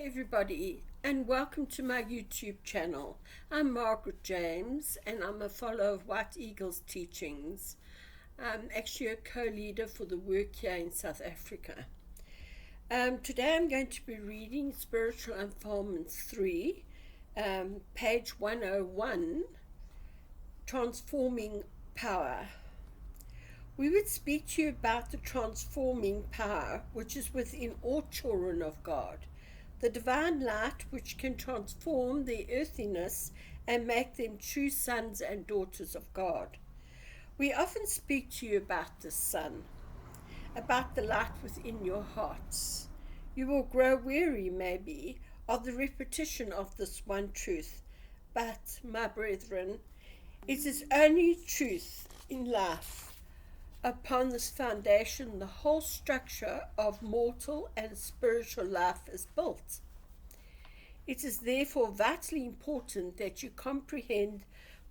everybody, and welcome to my YouTube channel. I'm Margaret James, and I'm a follower of White Eagle's teachings. I'm actually a co-leader for the work here in South Africa. Today I'm going to be reading Spiritual Unfoldment 3, page 101, Transforming Power. We would speak to you about the transforming power which is within all children of God, the divine light which can transform their earthiness and make them true sons and daughters of God. We often speak to you about the sun, about the light within your hearts. You will grow weary, maybe, of the repetition of this one truth, but, my brethren, it is only truth in life. Upon this foundation, the whole structure of mortal and spiritual life is built. It is therefore vitally important that you comprehend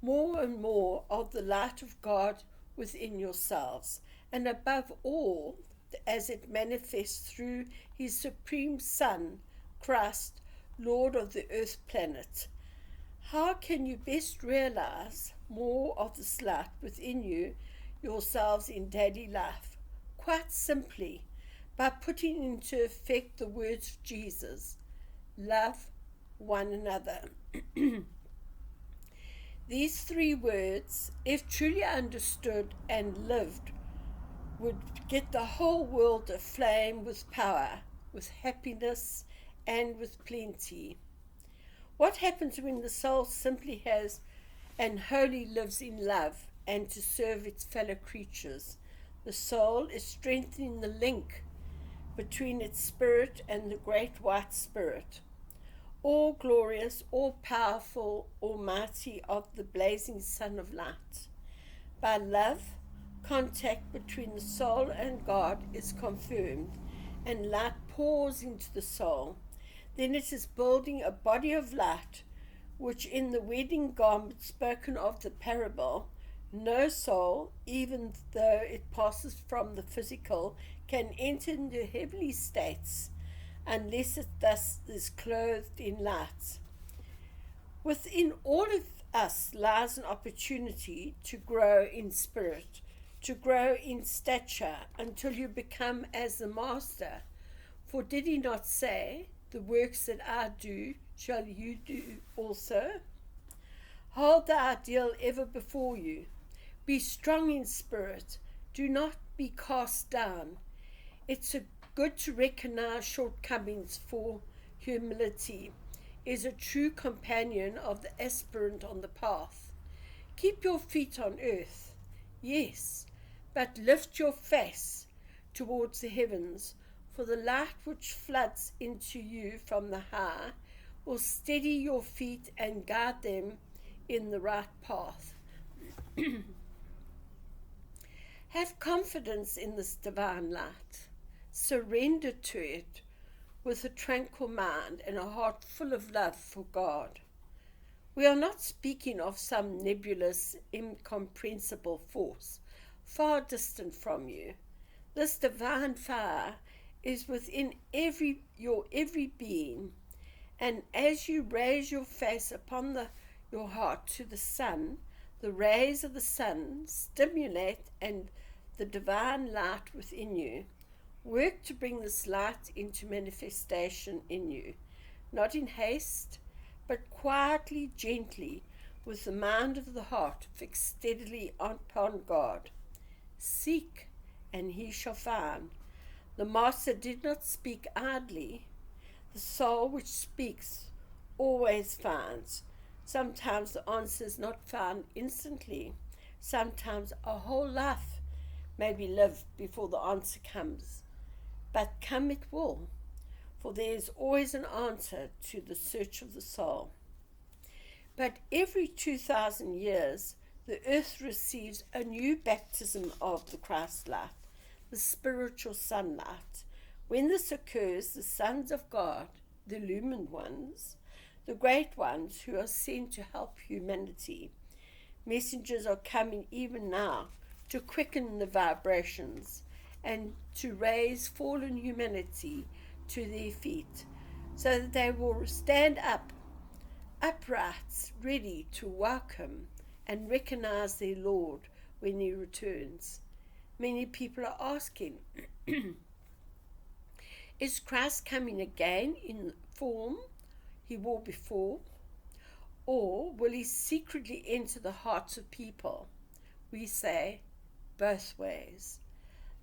more and more of the light of God within yourselves, and above all, as it manifests through His Supreme Son, Christ, Lord of the earth planet. How can you best realize more of this light within yourselves in daily life? Quite simply, by putting into effect the words of Jesus: love one another. These three words, if truly understood and lived, would get the whole world aflame with power, with happiness, and with plenty. What happens when the soul simply has and wholly lives in love and to serve its fellow creatures? The soul is strengthening the link between its spirit and the great white spirit, all glorious, all powerful, almighty of the blazing sun of light. By love, contact between the soul and God is confirmed, and light pours into the soul. Then it is building a body of light, which in the wedding garment spoken of the parable, no soul, even though it passes from the physical, can enter into heavenly states unless it thus is clothed in light. Within all of us lies an opportunity to grow in spirit, to grow in stature until you become as the Master. For did He not say, "The works that I do shall you do also"? Hold the ideal ever before you. Be strong in spirit. Do not be cast down. It's good to recognize shortcomings, for humility is a true companion of the aspirant on the path. Keep your feet on earth, yes, but lift your face towards the heavens, for the light which floods into you from the high will steady your feet and guide them in the right path. Have confidence in this divine light. Surrender to it with a tranquil mind and a heart full of love for God. We are not speaking of some nebulous, incomprehensible force far distant from you. This divine fire is within your every being, and as you raise your face upon your heart to the sun, the rays of the sun stimulate and the divine light within you. Work to bring this light into manifestation in you, not in haste, but quietly, gently, with the mind of the heart fixed steadily upon God. Seek, and He shall find. The Master did not speak idly. The soul which speaks always finds. Sometimes the answer is not found instantly. Sometimes a whole life may be lived before the answer comes. But come it will, for there is always an answer to the search of the soul. But every 2,000 years, the earth receives a new baptism of the Christ light, the spiritual sunlight. When this occurs, the sons of God, the illumined ones, the great ones who are sent to help humanity, messengers are coming even now to quicken the vibrations and to raise fallen humanity to their feet. so that they will stand up, upright, ready to welcome and recognize their Lord when he returns. Many people are asking, is Christ coming again in the form he wore before? Or will he secretly enter the hearts of people? We say both ways.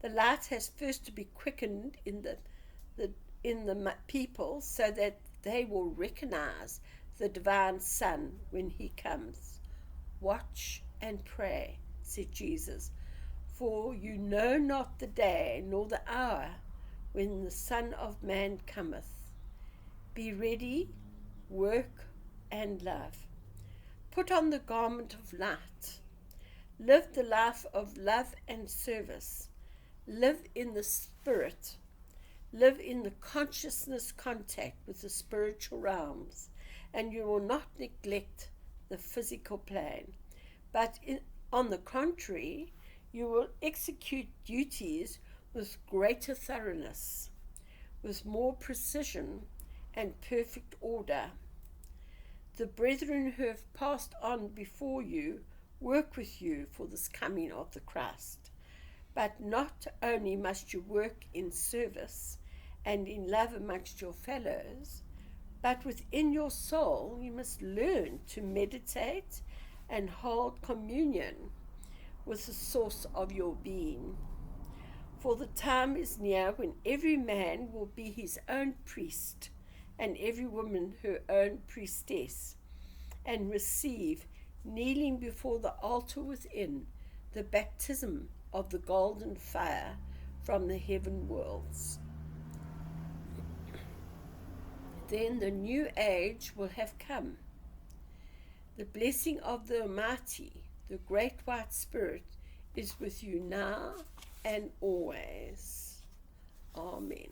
The light has first to be quickened in the people so that they will recognize the divine Son when he comes. Watch and pray, said Jesus, for you know not the day nor the hour when the Son of Man cometh. Be ready, work, and love. Put on the garment of light. Live the life of love and service. Live in the Spirit. Live in the consciousness contact with the spiritual realms, and you will not neglect the physical plane. But on the contrary, you will execute duties with greater thoroughness, with more precision and perfect order. The brethren who have passed on before you work with you for this coming of the Christ. But not only must you work in service and in love amongst your fellows, but within your soul you must learn to meditate and hold communion with the source of your being. For the time is near when every man will be his own priest, and every woman her own priestess, and receive, kneeling before the altar within, the baptism of the golden fire from the heaven worlds. Then the new age will have come. The blessing of the Almighty, the great white Spirit, is with you now and always. Amen.